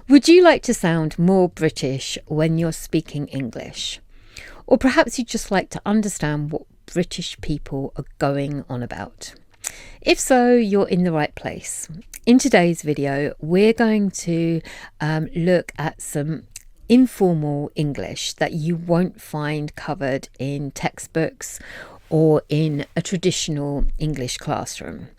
Would you like to sound more British when you're speaking English? Or perhaps you'd just like to understand what British people are going on about? If so, you're in the right place. In today's video, we're going to look at some informal English that you won't find covered in textbooks or in a traditional English classroom.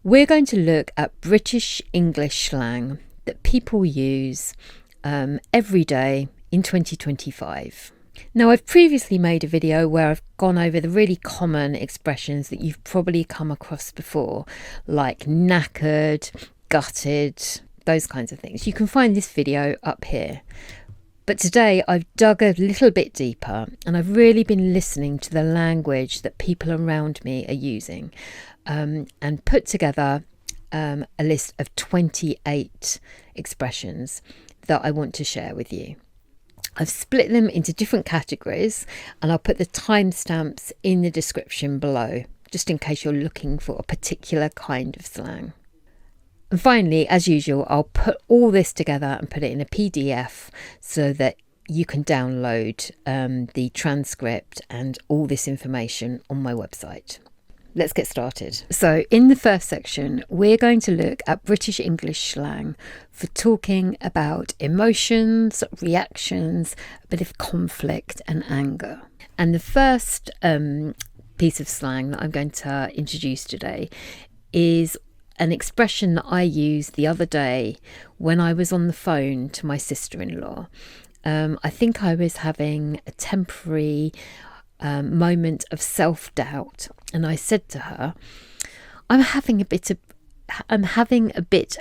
We're going to look at British English slang that people use every day in 2025. Now, I've previously made a video where I've gone over the really common expressions that you've probably come across before, like knackered, gutted, those kinds of things. You can find this video up here. But today I've dug a little bit deeper and I've really been listening to the language that people around me are using and put together a list of 28 expressions that I want to share with you. I've split them into different categories and I'll put the timestamps in the description below, just in case you're looking for a particular kind of slang. And finally, as usual, I'll put all this together and put it in a PDF so that you can download the transcript and all this information on my website. Let's get started. So in the first section, we're going to look at British English slang for talking about emotions, reactions, a bit of conflict and anger. And the first piece of slang that I'm going to introduce today is an expression that I used the other day when I was on the phone to my sister-in-law. I think I was having a temporary moment of self-doubt, and I said to her, I'm having a bit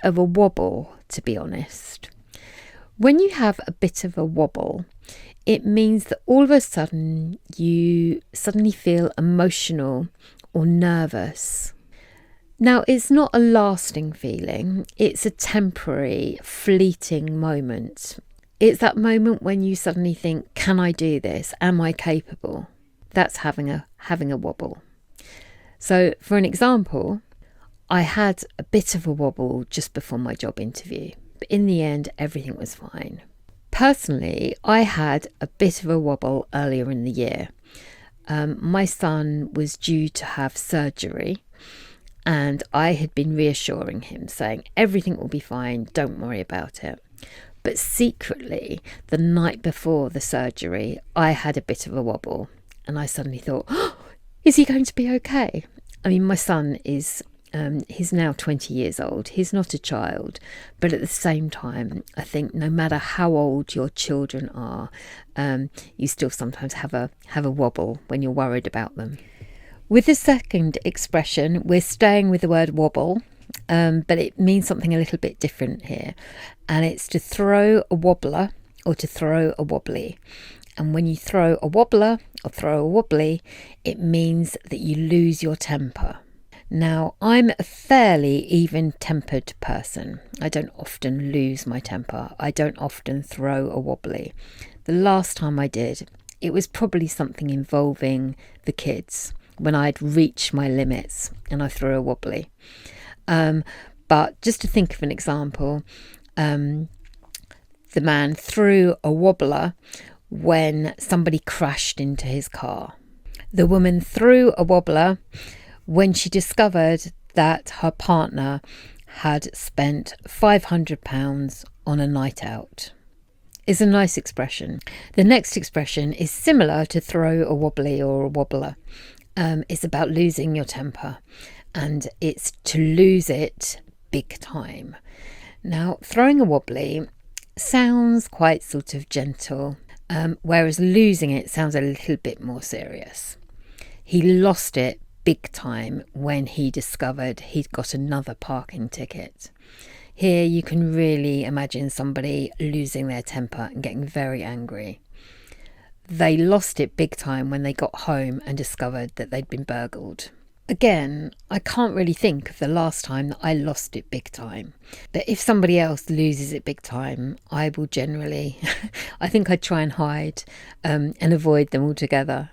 of a wobble, to be honest. When you have a bit of a wobble, it means that all of a sudden you suddenly feel emotional or nervous. Now, it's not a lasting feeling, it's a temporary, fleeting moment. It's that moment when you suddenly think, can I do this? Am I capable? That's having a wobble. So, for an example, I had a bit of a wobble just before my job interview, but in the end, everything was fine. Personally, I had a bit of a wobble earlier in the year. My son was due to have surgery, and I had been reassuring him, saying, everything will be fine, don't worry about it. But secretly, the night before the surgery, I had a bit of a wobble. And I suddenly thought, oh, is he going to be okay? I mean, my son is, he's now 20 years old. He's not a child. But at the same time, I think no matter how old your children are, you still sometimes have a wobble when you're worried about them. With the second expression, we're staying with the word wobble, but it means something a little bit different here. And it's to throw a wobbler or to throw a wobbly. And when you throw a wobbler or throw a wobbly, it means that you lose your temper. Now, I'm a fairly even-tempered person. I don't often lose my temper. I don't often throw a wobbly. The last time I did, it was probably something involving the kids, when I'd reached my limits and I threw a wobbly. But just to think of an example, the man threw a wobbler when somebody crashed into his car. The woman threw a wobbler when she discovered that her partner had spent £500 on a night out. It's a nice expression. The next expression is similar to throw a wobbly or a wobbler. It's about losing your temper, and it's to lose it big time. Now, throwing a wobbly sounds quite sort of gentle, whereas losing it sounds a little bit more serious. He lost it big time when he discovered he'd got another parking ticket. Here you can really imagine somebody losing their temper and getting very angry. They lost it big time when they got home and discovered that they'd been burgled. Again, I can't really think of the last time that I lost it big time. But if somebody else loses it big time, I will generally, I think I'd try and hide and avoid them altogether.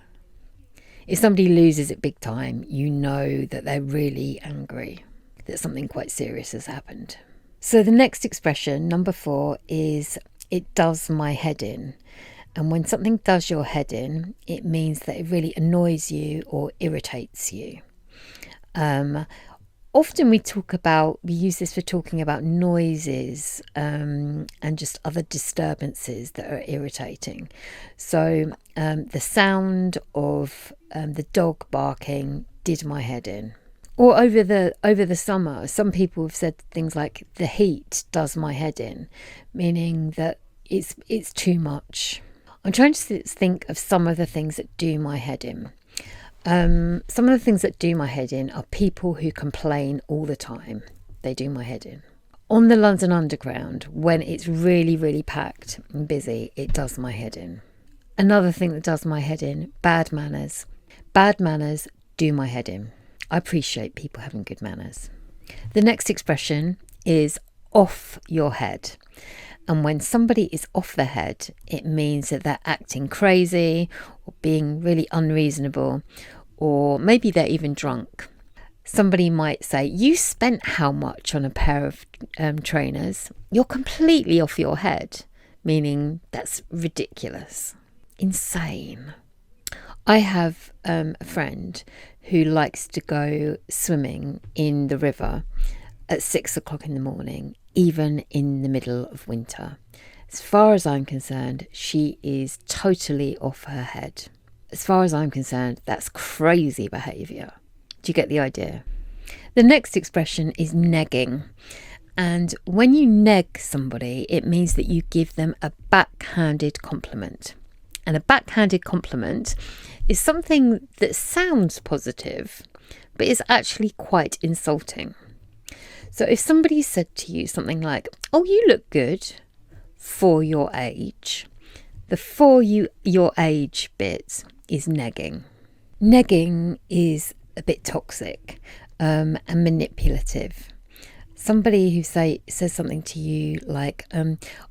If somebody loses it big time, you know that they're really angry, that something quite serious has happened. So the next expression, number 4, is it does my head in. And when something does your head in, it means that it really annoys you or irritates you. Often we use this for talking about noises and just other disturbances that are irritating. So the sound of the dog barking did my head in. Or over the summer, some people have said things like the heat does my head in, meaning that it's too much. I'm trying to think of some of the things that do my head in. Some of the things that do my head in are people who complain all the time. They do my head in. On the London Underground, when it's really, really packed and busy, it does my head in. Another thing that does my head in, bad manners. Bad manners do my head in. I appreciate people having good manners. The next expression is off your head. And when somebody is off their head, it means that they're acting crazy or being really unreasonable, or maybe they're even drunk. Somebody might say, you spent how much on a pair of trainers? You're completely off your head, meaning that's ridiculous, insane. I have a friend who likes to go swimming in the river at 6 o'clock in the morning, even in the middle of winter. As far as I'm concerned, she is totally off her head. As far as I'm concerned, that's crazy behaviour. Do you get the idea? The next expression is negging. And when you neg somebody, it means that you give them a backhanded compliment. And a backhanded compliment is something that sounds positive, but is actually quite insulting. So if somebody said to you something like, oh, you look good for your age, the for your age bit is negging. Negging is a bit toxic and manipulative. Somebody who says something to you like,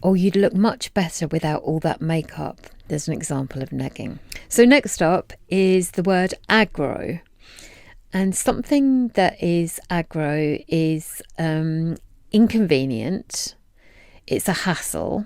oh, you'd look much better without all that makeup. There's an example of negging. So next up is the word aggro. And something that is aggro is inconvenient, it's a hassle,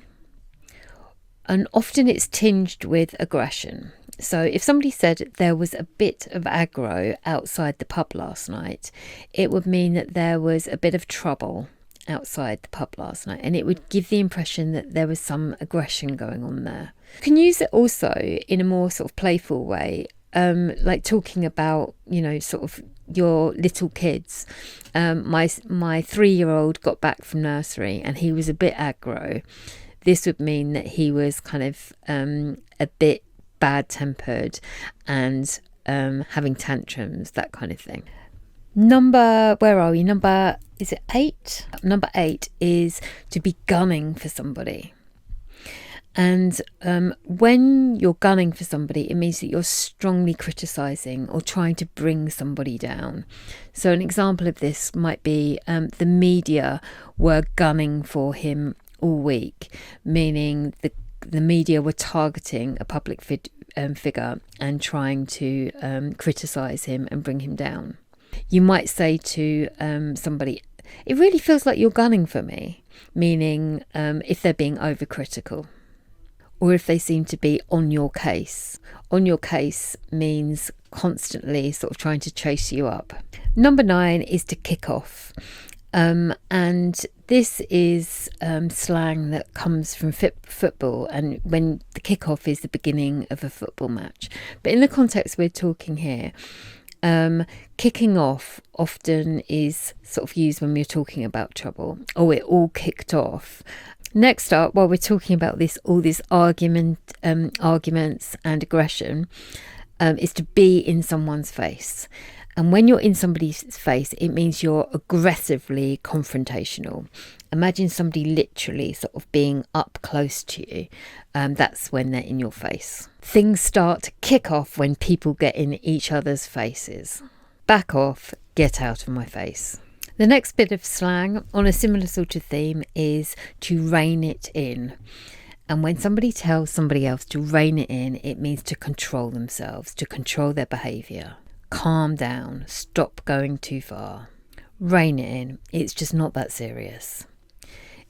and often it's tinged with aggression. So if somebody said there was a bit of aggro outside the pub last night, it would mean that there was a bit of trouble outside the pub last night, and it would give the impression that there was some aggression going on there. You can use it also in a more sort of playful way, like talking about, sort of your little kids. My 3-year-old got back from nursery and he was a bit aggro. This would mean that he was kind of a bit bad-tempered and having tantrums, that kind of thing. Where are we? Is it 8? Number 8 is to be gunning for somebody. And when you're gunning for somebody, it means that you're strongly criticising or trying to bring somebody down. So an example of this might be the media were gunning for him all week, meaning the media were targeting a public figure and trying to criticise him and bring him down. You might say to somebody, it really feels like you're gunning for me, meaning if they're being overcritical. Or if they seem to be on your case. On your case means constantly sort of trying to chase you up. Number 9 is to kick off. And this is slang that comes from football, and when the kick-off is the beginning of a football match. But in the context we're talking here, kicking off often is sort of used when we're talking about trouble. Oh, it all kicked off. Next up, while we're talking about all this arguments and aggression, is to be in someone's face. And when you're in somebody's face, it means you're aggressively confrontational. Imagine somebody literally sort of being up close to you. That's when they're in your face. Things start to kick off when people get in each other's faces. Back off, get out of my face. The next bit of slang on a similar sort of theme is to rein it in. And when somebody tells somebody else to rein it in, it means to control themselves, to control their behaviour. Calm down, stop going too far. Rein it in, it's just not that serious.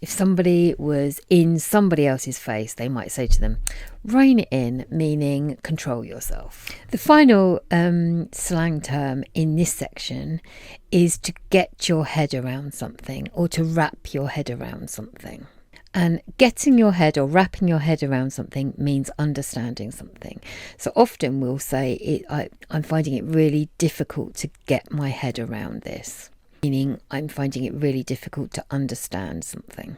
If somebody was in somebody else's face, they might say to them, rein it in, meaning control yourself. The final slang term in this section is to get your head around something, or to wrap your head around something. And getting your head or wrapping your head around something means understanding something. So often we'll say, I'm finding it really difficult to get my head around this. Meaning I'm finding it really difficult to understand something.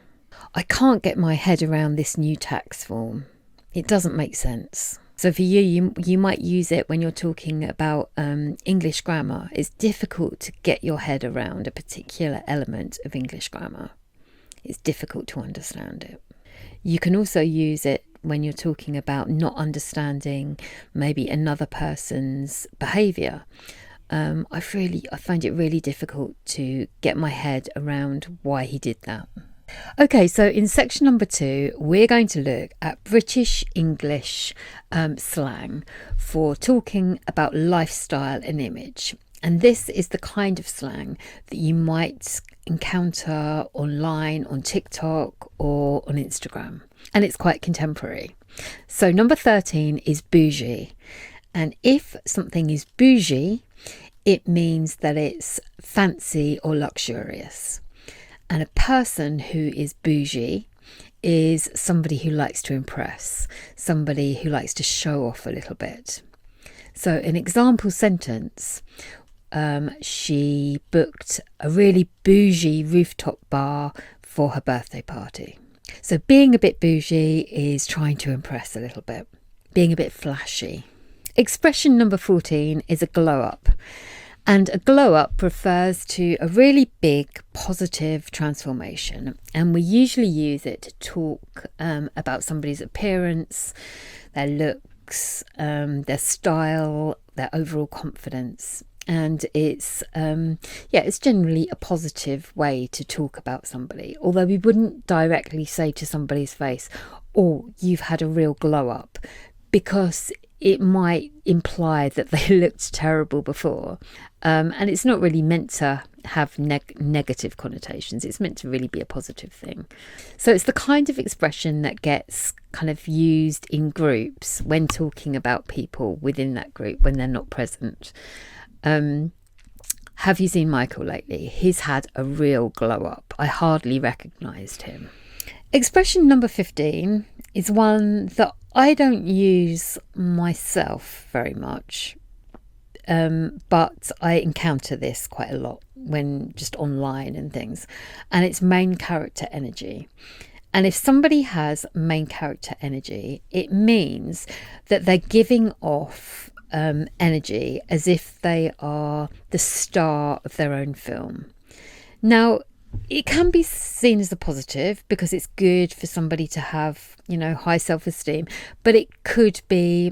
I can't get my head around this new tax form. It doesn't make sense. So for you might use it when you're talking about English grammar. It's difficult to get your head around a particular element of English grammar. It's difficult to understand it. You can also use it when you're talking about not understanding maybe another person's behaviour. I find it really difficult to get my head around why he did that. Okay, so in section number 2, we're going to look at British English slang for talking about lifestyle and image. And this is the kind of slang that you might encounter online, on TikTok or on Instagram. And it's quite contemporary. So number 13 is bougie. And if something is bougie, it means that it's fancy or luxurious. And a person who is bougie is somebody who likes to impress, somebody who likes to show off a little bit. So an example sentence, she booked a really bougie rooftop bar for her birthday party. So being a bit bougie is trying to impress a little bit, being a bit flashy. Expression number 14 is a glow up. And a glow up refers to a really big positive transformation. And we usually use it to talk about somebody's appearance, their looks, their style, their overall confidence. And it's generally a positive way to talk about somebody. Although we wouldn't directly say to somebody's face, "Oh, you've had a real glow up," because it might imply that they looked terrible before. And it's not really meant to have negative connotations. It's meant to really be a positive thing. So it's the kind of expression that gets kind of used in groups when talking about people within that group when they're not present. Have you seen Michael lately? He's had a real glow up. I hardly recognised him. Expression number 15 is one that I don't use myself very much, but I encounter this quite a lot when just online and things, and it's main character energy. And if somebody has main character energy, it means that they're giving off energy as if they are the star of their own film. Now, it can be seen as a positive because it's good for somebody to have, high self-esteem, but it could be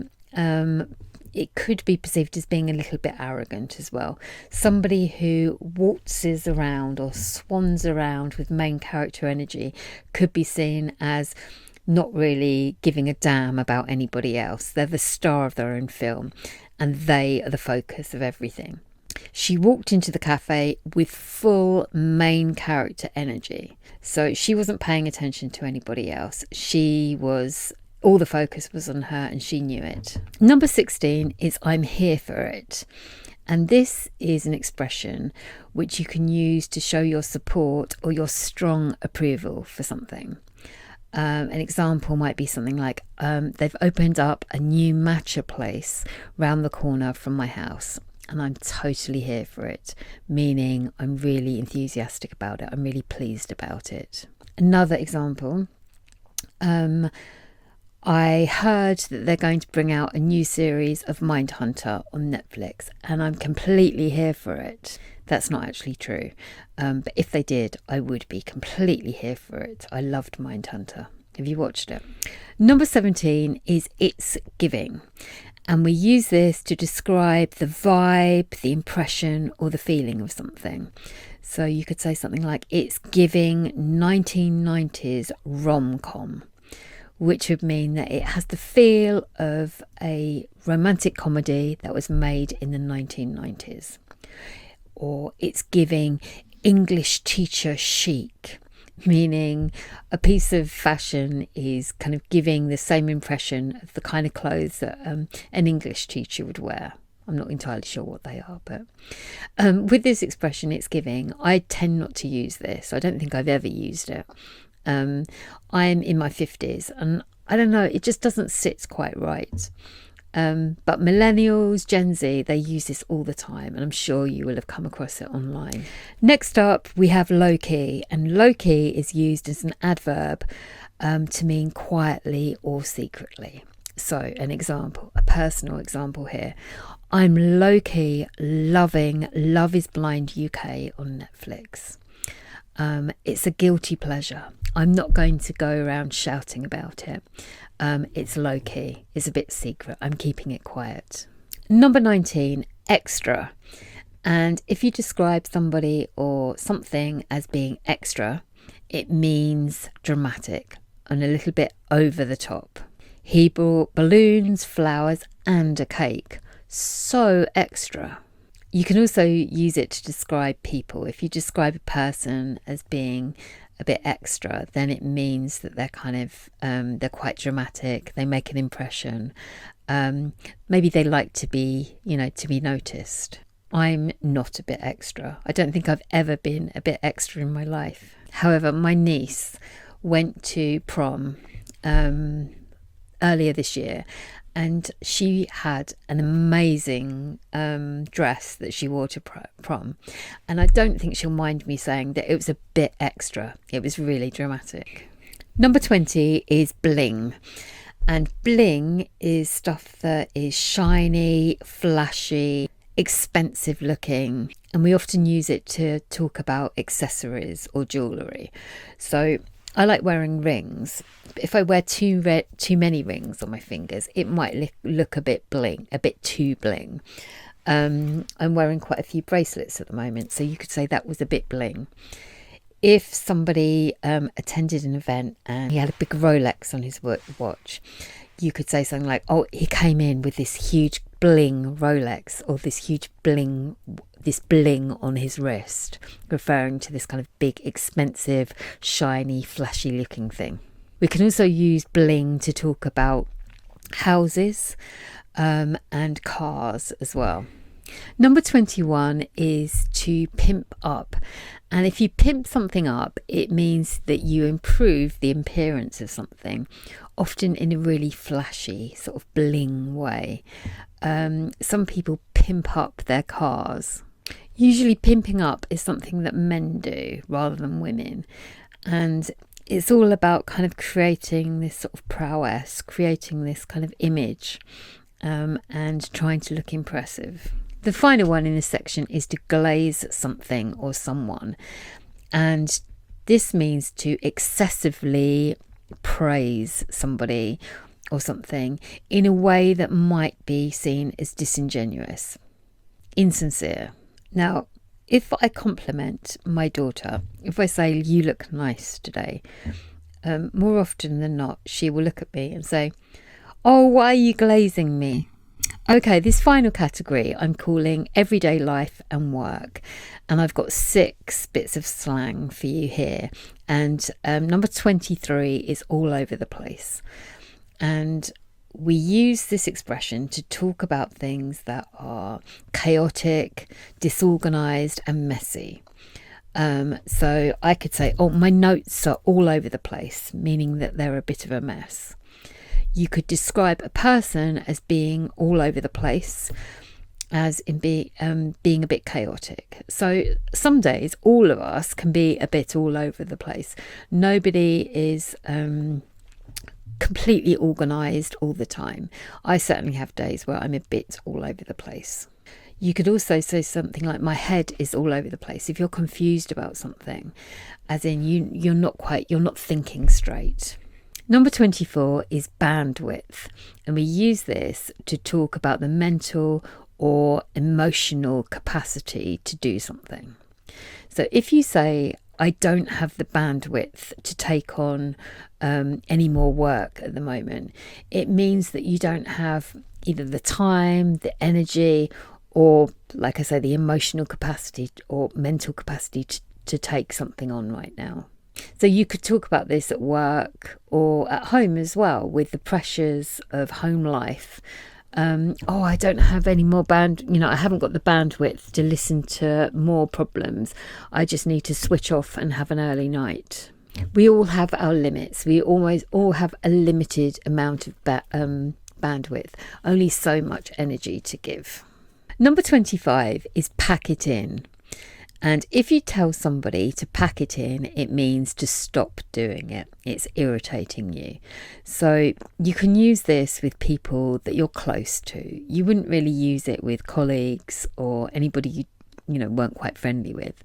perceived as being a little bit arrogant as well. Somebody who waltzes around or swans around with main character energy could be seen as not really giving a damn about anybody else. They're the star of their own film and they are the focus of everything. She walked into the cafe with full main character energy. So she wasn't paying attention to anybody else. All the focus was on her and she knew it. Number 16 is I'm here for it. And this is an expression which you can use to show your support or your strong approval for something. An example might be something like, they've opened up a new matcha place round the corner from my house. And I'm totally here for it, meaning I'm really enthusiastic about it. I'm really pleased about it. Another example, I heard that they're going to bring out a new series of Mindhunter on Netflix, and I'm completely here for it. That's not actually true. But if they did, I would be completely here for it. I loved Mindhunter. Have you watched it? Number 17 is it's giving. And we use this to describe the vibe, the impression, or the feeling of something. So you could say something like, it's giving 1990s rom-com, which would mean that it has the feel of a romantic comedy that was made in the 1990s. Or it's giving English teacher chic. meaning a piece of fashion is kind of giving the same impression of the kind of clothes that an English teacher would wear. I'm not entirely sure what they are, but with this expression, it's giving, I tend not to use this. I don't think I've ever used it. I'm in my 50s and I don't know, it just doesn't sit quite right. But millennials, Gen Z, they use this all the time, and I'm sure you will have come across it online. Next up, we have low-key, and low-key is used as an adverb to mean quietly or secretly. So an example, a personal example here. I'm low-key loving Love is Blind UK on Netflix. It's a guilty pleasure. I'm not going to go around shouting about it. It's low-key. It's a bit secret. I'm keeping it quiet. Number 19, extra. And if you describe somebody or something as being extra, it means dramatic and a little bit over the top. He brought balloons, flowers, and a cake. So extra. You can also use it to describe people. If you describe a person as being a bit extra, then it means that they're kind of they're quite dramatic. They make an impression. Maybe they like to be, to be noticed. I'm not a bit extra. I don't think I've ever been a bit extra in my life. However, my niece went to prom earlier this year, and she had an amazing dress that she wore to prom. And I don't think she'll mind me saying that it was a bit extra. It was really dramatic. Number 20 is bling. And bling is stuff that is shiny, flashy, expensive looking. And we often use it to talk about accessories or jewellery. So I like wearing rings. If I wear too many rings on my fingers, it might look a bit bling, a bit too bling. I'm wearing quite a few bracelets at the moment, so you could say that was a bit bling. If somebody attended an event and he had a big Rolex on his watch, you could say something like, oh, he came in with this huge bling Rolex, or this bling on his wrist, referring to this kind of big, expensive, shiny, flashy looking thing. We can also use bling to talk about houses and cars as well. Number 21 is to pimp up. And if you pimp something up, it means that you improve the appearance of something, often in a really flashy sort of bling way. Some people pimp up their cars. Usually pimping up is something that men do rather than women. And it's all about kind of creating this sort of prowess, creating this kind of image, and trying to look impressive. The final one in this section is to glaze something or someone. And this means to excessively praise somebody or something in a way that might be seen as disingenuous, insincere. Now, if I compliment my daughter, if I say, you look nice today, more often than not, she will look at me and say, oh, why are you glazing me? Okay, this final category I'm calling everyday life and work. And I've got 6 bits of slang for you here. And number 23 is all over the place. And we use this expression to talk about things that are chaotic, disorganized and messy. So I could say, oh, my notes are all over the place, meaning that they're a bit of a mess. You could describe a person as being all over the place, as in being a bit chaotic. So some days all of us can be a bit all over the place. Nobody is completely organised all the time. I certainly have days where I'm a bit all over the place. You could also say something like, my head is all over the place. If you're confused about something, as in you're not thinking straight. Number 24 is bandwidth, and we use this to talk about the mental or emotional capacity to do something. So if you say, I don't have the bandwidth to take on any more work at the moment, it means that you don't have either the time, the energy, or, like I say, the emotional capacity or mental capacity to take something on right now. So you could talk about this at work or at home as well, with the pressures of home life. I don't have any more I haven't got the bandwidth to listen to more problems. I just need to switch off and have an early night. We all have our limits. We always all have a limited amount of bandwidth, only so much energy to give. Number 25 is pack it in. And if you tell somebody to pack it in, it means to stop doing it. It's irritating you. So you can use this with people that you're close to. You wouldn't really use it with colleagues or anybody you weren't quite friendly with.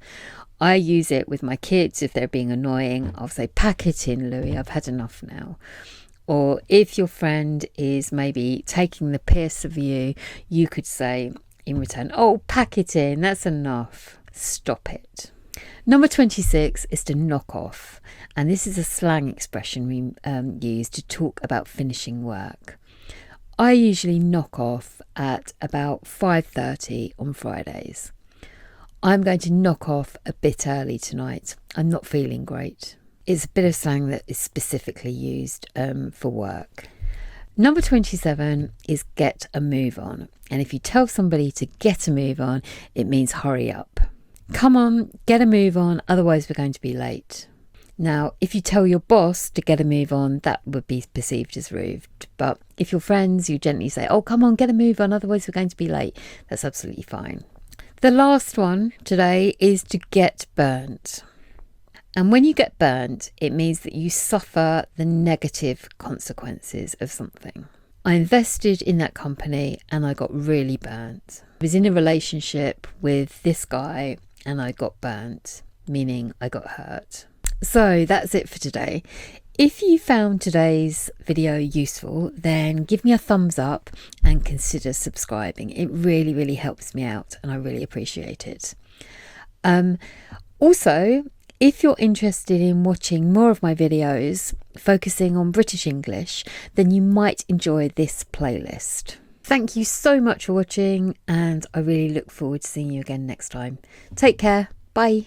I use it with my kids. If they're being annoying, I'll say, pack it in, Louis, I've had enough now. Or if your friend is maybe taking the piss of you, you could say in return, oh, pack it in, that's enough. Stop it. Number 26 is to knock off. And this is a slang expression we use to talk about finishing work. I usually knock off at about 5:30 on Fridays. I'm going to knock off a bit early tonight. I'm not feeling great. It's a bit of slang that is specifically used for work. Number 27 is get a move on. And if you tell somebody to get a move on, it means hurry up. Come on, get a move on, otherwise we're going to be late. Now, if you tell your boss to get a move on, that would be perceived as rude. But if you're friends, you gently say, oh, come on, get a move on, otherwise we're going to be late. That's absolutely fine. The last one today is to get burnt. And when you get burnt, it means that you suffer the negative consequences of something. I invested in that company and I got really burnt. I was in a relationship with this guy and I got burnt, meaning I got hurt. So that's it for today. If you found today's video useful, then give me a thumbs up and consider subscribing. It really, really helps me out and I really appreciate it. Also, if you're interested in watching more of my videos focusing on British English, then you might enjoy this playlist. Thank you so much for watching, and I really look forward to seeing you again next time. Take care. Bye.